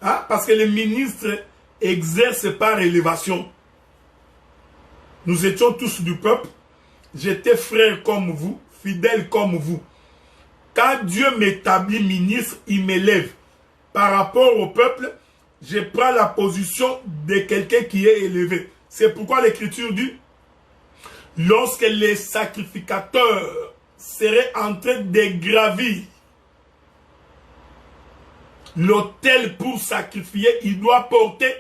hein, parce que le ministre exerce par élévation. Nous étions tous du peuple. J'étais frère comme vous, fidèle comme vous. Quand Dieu m'établit ministre, il m'élève. Par rapport au peuple, je prends la position de quelqu'un qui est élevé. C'est pourquoi l'Écriture dit, lorsque les sacrificateurs seraient en train de gravir l'autel pour sacrifier, il doit porter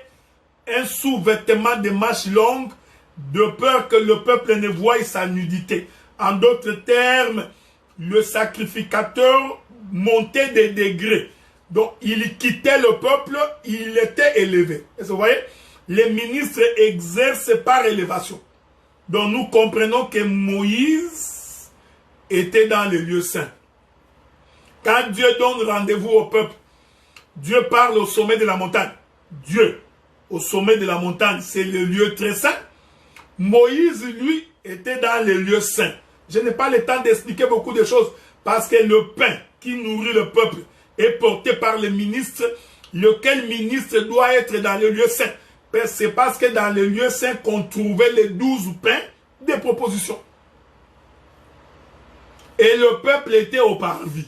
un sous-vêtement de manches longues de peur que le peuple ne voie sa nudité. En d'autres termes, le sacrificateur montait des degrés. Donc, il quittait le peuple, il était élevé. Est-ce que vous voyez? Les ministres exercent par élévation. Donc, nous comprenons que Moïse était dans le lieu saint. Quand Dieu donne rendez-vous au peuple, Dieu parle au sommet de la montagne. Dieu, au sommet de la montagne, c'est le lieu très saint. Moïse, lui, était dans le lieu saint. Je n'ai pas le temps d'expliquer beaucoup de choses parce que le pain qui nourrit le peuple est porté par le ministre. Lequel ministre doit être dans le lieu saint? C'est parce que dans le lieu saint qu'on trouvait les 12 pains des propositions. Et le peuple était au parvis.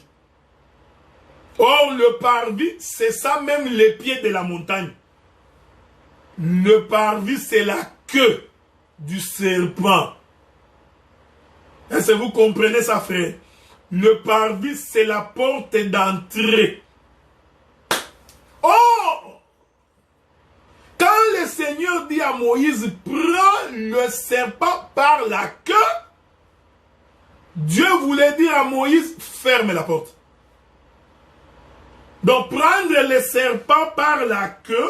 Or, le parvis, c'est ça même les pieds de la montagne. Le parvis, c'est la queue du serpent. Est-ce que vous comprenez ça, frère? Le parvis, c'est la porte d'entrée. Oh! Quand le Seigneur dit à Moïse, prends le serpent par la queue, Dieu voulait dire à Moïse, ferme la porte. Donc, prendre le serpent par la queue,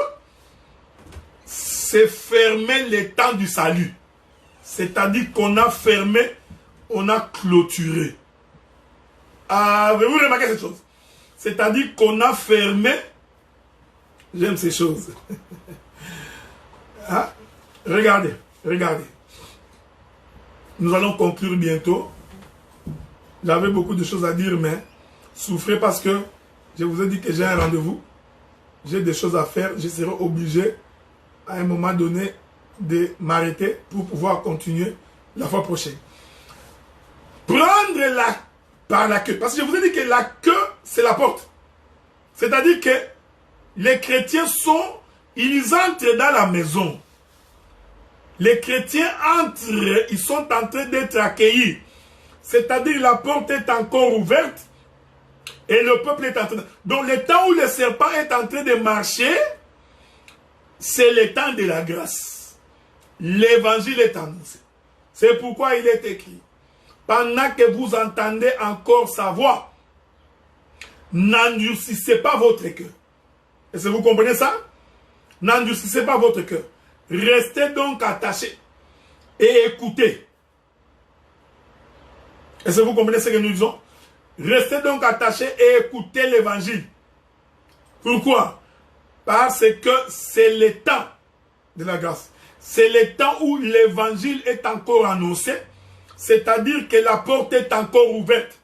c'est fermer le temps du salut. C'est-à-dire qu'on a fermé, on a clôturé. Avez-vous remarqué cette chose? C'est-à-dire qu'on a fermé. J'aime ces choses. Hein? Regardez, regardez. Nous allons conclure bientôt. J'avais beaucoup de choses à dire, mais souffrez parce que je vous ai dit que j'ai un rendez-vous. J'ai des choses à faire. Je serai obligé, à un moment donné, de m'arrêter pour pouvoir continuer la fois prochaine. Prendre par la queue. Parce que je vous ai dit que la queue, c'est la porte. C'est-à-dire que les chrétiens ils entrent dans la maison. Les chrétiens entrent, ils sont en train d'être accueillis. C'est-à-dire la porte est encore ouverte et le peuple est en train. Donc le temps où le serpent est en train de marcher, c'est le temps de la grâce. L'évangile est annoncé. C'est pourquoi il est écrit. Pendant que vous entendez encore sa voix, n'endurcissez pas votre cœur. Est-ce que vous comprenez ça? N'endurcissez pas votre cœur. Restez donc attachés et écoutez. Est-ce que vous comprenez ce que nous disons? Restez donc attachés et écoutez l'évangile. Pourquoi? Parce que c'est le temps de la grâce. C'est le temps où l'évangile est encore annoncé. C'est-à-dire que la porte est encore ouverte.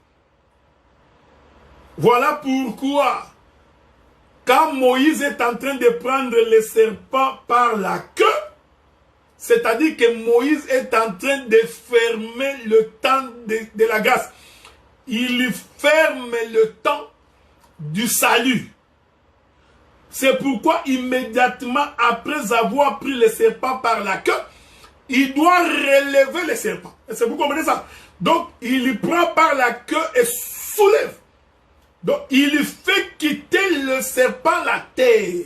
Voilà pourquoi, quand Moïse est en train de prendre le serpent par la queue, c'est-à-dire que Moïse est en train de fermer le temps de la grâce. Il ferme le temps du salut. C'est pourquoi immédiatement après avoir pris le serpent par la queue, il doit relever le serpent. Est-ce que vous comprenez ça? Donc, il prend par la queue et soulève. Donc, il fait quitter le serpent la terre.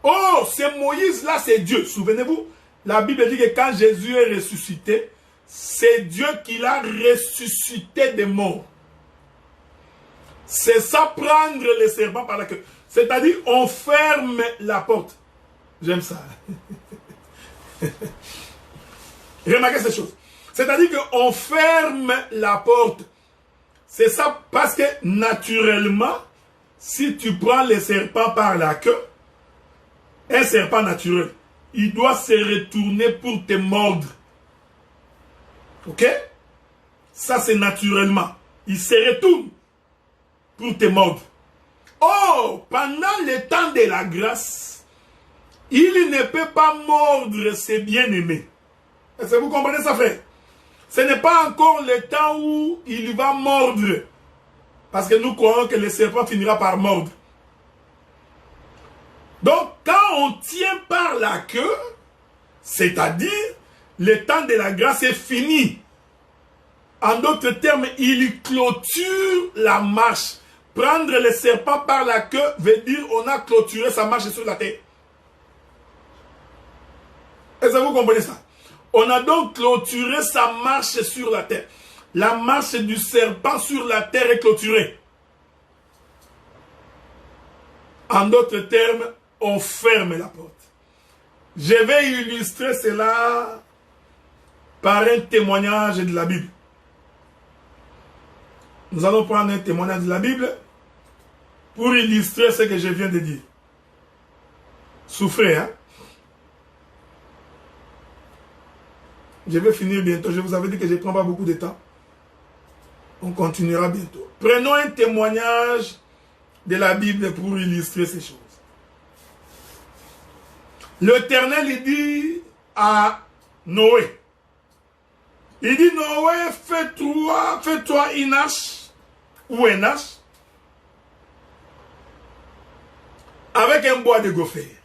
Oh, c'est Moïse là, c'est Dieu. Souvenez-vous, la Bible dit que quand Jésus est ressuscité, c'est Dieu qui l'a ressuscité des morts. C'est ça, prendre le serpent par la queue. C'est-à-dire, on ferme la porte. J'aime ça. Remarquez cette chose. C'est-à-dire qu'on ferme la porte. C'est ça parce que naturellement, si tu prends le serpent par la queue, un serpent naturel, il doit se retourner pour te mordre. Ok? Ça c'est naturellement. Il se retourne pour te mordre. Oh, pendant le temps de la grâce, il ne peut pas mordre ses bien-aimés. Est-ce que vous comprenez ça, frère? Ce n'est pas encore le temps où il va mordre. Parce que nous croyons que le serpent finira par mordre. Donc, quand on tient par la queue, c'est-à-dire, le temps de la grâce est fini. En d'autres termes, il clôture la marche. Prendre le serpent par la queue veut dire on a clôturé sa marche sur la terre. Est-ce que vous comprenez ça? On a donc clôturé sa marche sur la terre. La marche du serpent sur la terre est clôturée. En d'autres termes, on ferme la porte. Je vais illustrer cela par un témoignage de la Bible. Nous allons prendre un témoignage de la Bible pour illustrer ce que je viens de dire. Souffrez, hein? Je vais finir bientôt. Je vous avais dit que je ne prends pas beaucoup de temps. On continuera bientôt. Prenons un témoignage de la Bible pour illustrer ces choses. L'Éternel, il dit à Noé, il dit, Noé, fais-toi une hache ou un hache avec un bois de gopher.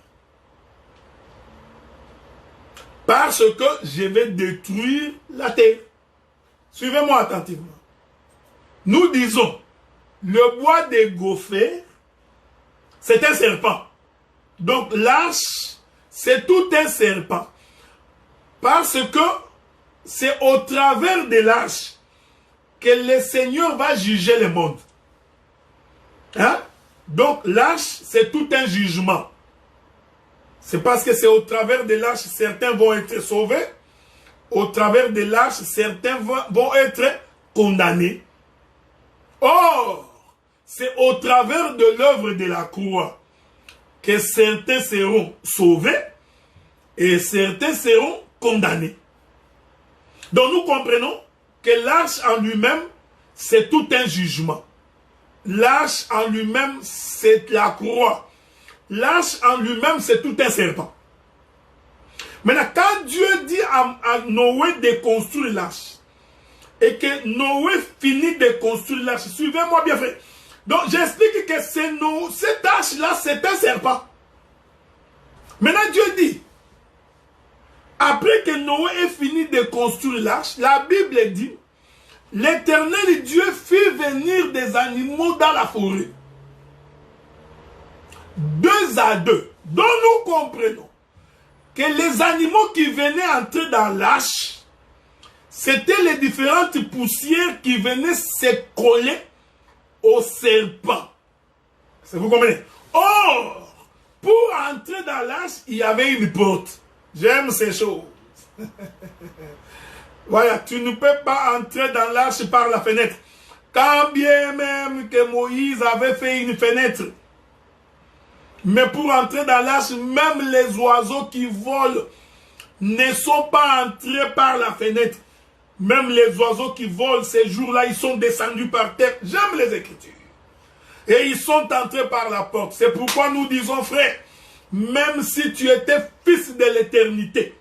Parce que je vais détruire la terre. Suivez-moi attentivement. Nous disons, le bois de gopher, c'est un serpent. Donc l'arche, c'est tout un serpent. Parce que c'est au travers de l'arche que le Seigneur va juger le monde. Hein? Donc l'arche, c'est tout un jugement. C'est parce que c'est au travers de l'arche, certains vont être sauvés. Au travers de l'arche, certains vont être condamnés. Or, c'est au travers de l'œuvre de la croix que certains seront sauvés et certains seront condamnés. Donc nous comprenons que l'arche en lui-même, c'est tout un jugement. L'arche en lui-même, c'est la croix. L'arche en lui-même, c'est tout un serpent. Maintenant, quand Dieu dit à Noé de construire l'arche, et que Noé finit de construire l'arche, suivez-moi bien frère. Donc j'explique que cette arche-là, c'est un serpent. Maintenant Dieu dit, après que Noé ait fini de construire l'arche, la Bible dit, l'Éternel Dieu fit venir des animaux dans la forêt. 2 à 2. Donc nous comprenons que les animaux qui venaient entrer dans l'arche, c'était les différentes poussières qui venaient se coller au serpent. Vous comprenez? Or, pour entrer dans l'arche, il y avait une porte. J'aime ces choses. Voilà, tu ne peux pas entrer dans l'arche par la fenêtre. Quand bien même que Moïse avait fait une fenêtre. Mais pour entrer dans l'arche, même les oiseaux qui volent ne sont pas entrés par la fenêtre. Même les oiseaux qui volent ces jours-là, ils sont descendus par terre. J'aime les Écritures. Et ils sont entrés par la porte. C'est pourquoi nous disons, frère, même si tu étais fils de l'éternité,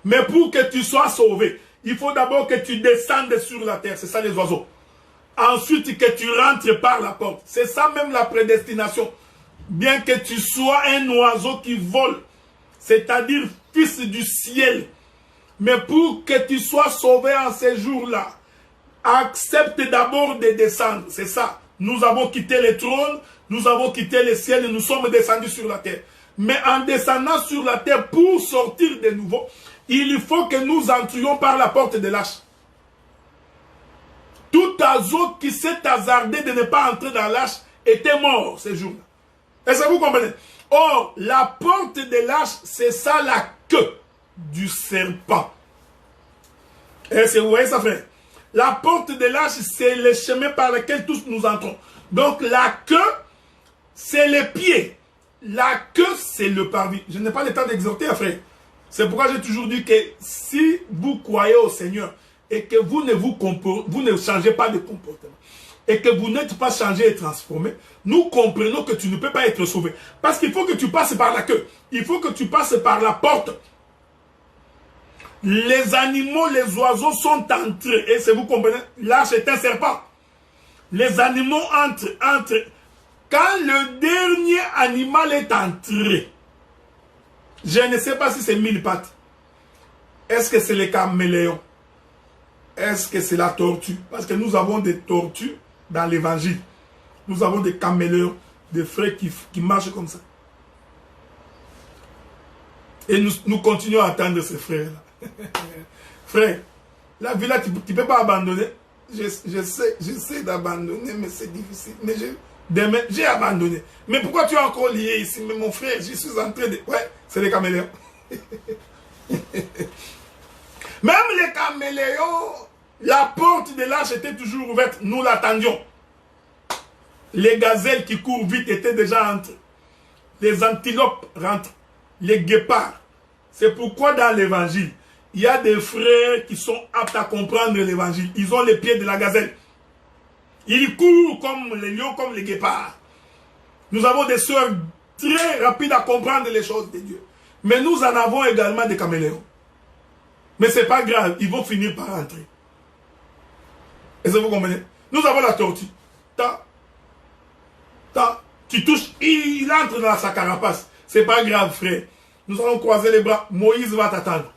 mais pour que tu sois sauvé, il faut d'abord que tu descendes sur la terre. C'est ça les oiseaux. Ensuite, que tu rentres par la porte. C'est ça même la prédestination. Bien que tu sois un oiseau qui vole, c'est-à-dire fils du ciel, mais pour que tu sois sauvé en ces jours-là, accepte d'abord de descendre. C'est ça. Nous avons quitté le trône, nous avons quitté le ciel et nous sommes descendus sur la terre. Mais en descendant sur la terre, pour sortir de nouveau, il faut que nous entrions par la porte de l'arche. Tout oiseau qui s'est hasardé de ne pas entrer dans l'arche était mort ces jours-là. Est-ce que vous comprenez? Or, la porte de l'arche, c'est ça la queue du serpent. Est-ce que vous voyez ça, frère? La porte de l'arche, c'est le chemin par lequel tous nous entrons. Donc, la queue, c'est le pied. La queue, c'est le parvis. Je n'ai pas le temps d'exhorter, frère. C'est pourquoi j'ai toujours dit que si vous croyez au Seigneur et que vous ne changez pas de comportement et que vous n'êtes pas changé et transformé, nous comprenons que tu ne peux pas être sauvé. Parce qu'il faut que tu passes par la queue. Il faut que tu passes par la porte. Les animaux, les oiseaux sont entrés. Et si vous comprenez, l'arche est un serpent. Les animaux entrent. Quand le dernier animal est entré, je ne sais pas si c'est 1000 pattes. Est-ce que c'est le caméléon? Est-ce que c'est la tortue? Parce que nous avons des tortues dans l'évangile. Nous avons des caméléons, des frères qui marchent comme ça. Et nous continuons à attendre ces frères-là. Frère, la vie là, tu ne peux pas abandonner. J'essaie d'abandonner, mais c'est difficile. Mais Demain, j'ai abandonné. Mais pourquoi tu es encore lié ici? Mais mon frère, je suis en train de... Ouais, c'est les caméléons. Même les caméléons, la porte de l'arche était toujours ouverte. Nous l'attendions. Les gazelles qui courent vite étaient déjà entrées. Les antilopes rentrent. Les guépards. C'est pourquoi dans l'évangile, il y a des frères qui sont aptes à comprendre l'évangile. Ils ont les pieds de la gazelle. Ils courent comme les lions, comme les guépards. Nous avons des sœurs très rapides à comprendre les choses de Dieu. Mais nous en avons également des caméléons. Mais ce n'est pas grave, ils vont finir par entrer. Est-ce que vous comprenez? Nous avons la tortue. Tu touches, il entre dans sa carapace. Ce n'est pas grave, frère. Nous allons croiser les bras. Moïse va t'attendre.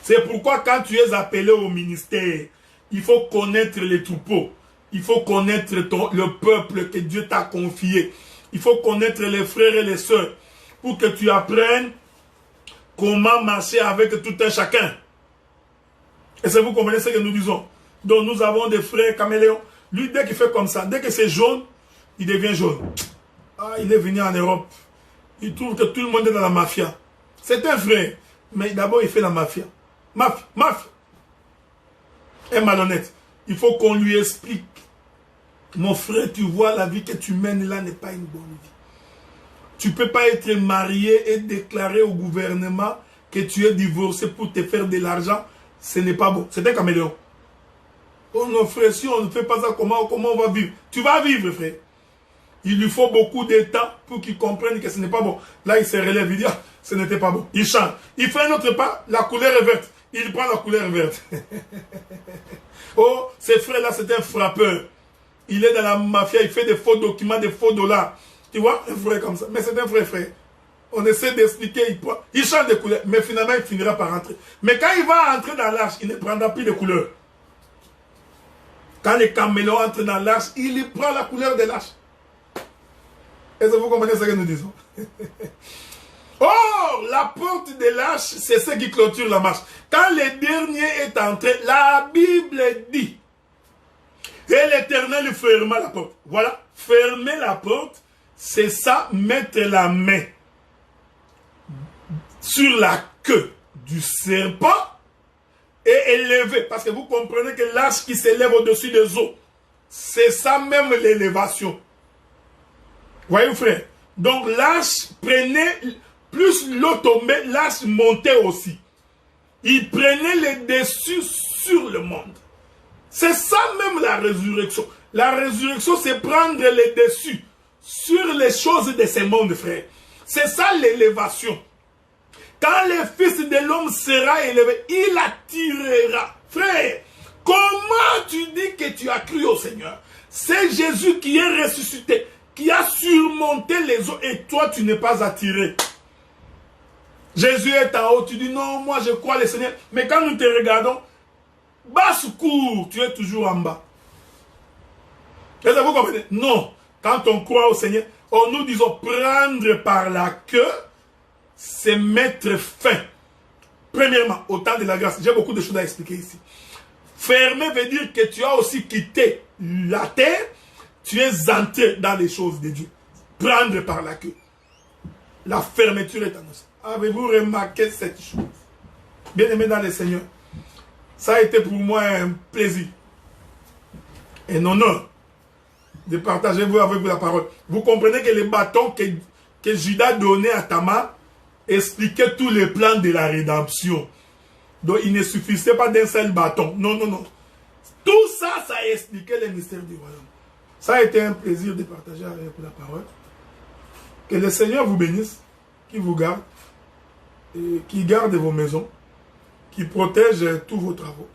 C'est pourquoi quand tu es appelé au ministère, il faut connaître les troupeaux. Il faut connaître le peuple que Dieu t'a confié. Il faut connaître les frères et les sœurs pour que tu apprennes comment marcher avec tout un chacun. Est-ce que vous comprenez ce que nous disons? Donc nous avons des frères caméléons. Lui, dès qu'il fait comme ça, dès que c'est jaune, il devient jaune. Ah, il est venu en Europe. Il trouve que tout le monde est dans la mafia. C'est un frère. Mais d'abord, il fait la mafia. Mafia. Et malhonnête. Il faut qu'on lui explique. Mon frère, tu vois, la vie que tu mènes là n'est pas une bonne vie. Tu ne peux pas être marié et déclarer au gouvernement que tu es divorcé pour te faire de l'argent. Ce n'est pas bon. C'est un caméléon. Oh non, frère, si on ne fait pas ça, comment on va vivre? Tu vas vivre, frère. Il lui faut beaucoup de temps pour qu'il comprenne que ce n'est pas bon. Là, il se relève, il dit, ah, ce n'était pas bon. Il change. Il fait un autre pas, la couleur est verte. Il prend la couleur verte. Oh, ce frère-là, c'est un frappeur. Il est dans la mafia, il fait des faux documents, des faux dollars. Tu vois, un frère comme ça. Mais c'est un frère. On essaie d'expliquer, il change de couleur. Mais finalement, il finira par rentrer. Mais quand il va entrer dans l'arche, il ne prendra plus de couleur. Quand les caméléons entrent dans l'arche, il prend la couleur de l'arche. Est-ce que vous comprenez ce que nous disons? Or, la porte de l'arche, c'est ce qui clôture la marche. Quand le dernier est entré, la Bible dit, et l'Éternel ferma la porte. Voilà, fermer la porte, c'est ça, mettre la main sur la queue du serpent et élever. Parce que vous comprenez que l'arche qui s'élève au-dessus des eaux, c'est ça même l'élévation. Voyez, frère. Donc l'arche prenait, plus l'eau tombait, l'arche montait aussi. Il prenait le dessus sur le monde. C'est ça même la résurrection. La résurrection, c'est prendre le dessus sur les choses de ce monde, frère. C'est ça l'élévation. Quand le Fils de l'homme sera élevé, il attirera. Frère, comment tu dis que tu as cru au Seigneur? C'est Jésus qui est ressuscité, qui a surmonté les eaux et toi tu n'es pas attiré. Jésus est en haut, tu dis non, moi je crois le Seigneur. Mais quand nous te regardons, basse cour, tu es toujours en bas. Est-ce que vous comprenez? Non. Quand on croit au Seigneur, on nous dit prendre par la queue, c'est mettre fin. Premièrement, au temps de la grâce. J'ai beaucoup de choses à expliquer ici. Fermer veut dire que tu as aussi quitté la terre, tu es entré dans les choses de Dieu. Prendre par la queue. La fermeture est annoncée. Avez-vous remarqué cette chose? Bien-aimé dans le Seigneur, ça a été pour moi un plaisir, un honneur de partager avec vous la parole. Vous comprenez que les bâtons que Judas donnait à Tamar expliquaient tous les plans de la rédemption. Donc il ne suffisait pas d'un seul bâton. Non, non, non. Tout ça, ça expliquait les mystères du royaume. Ça a été un plaisir de partager avec vous la parole. Que le Seigneur vous bénisse, qu'il vous garde, et qu'il garde vos maisons, qu'il protège tous vos travaux.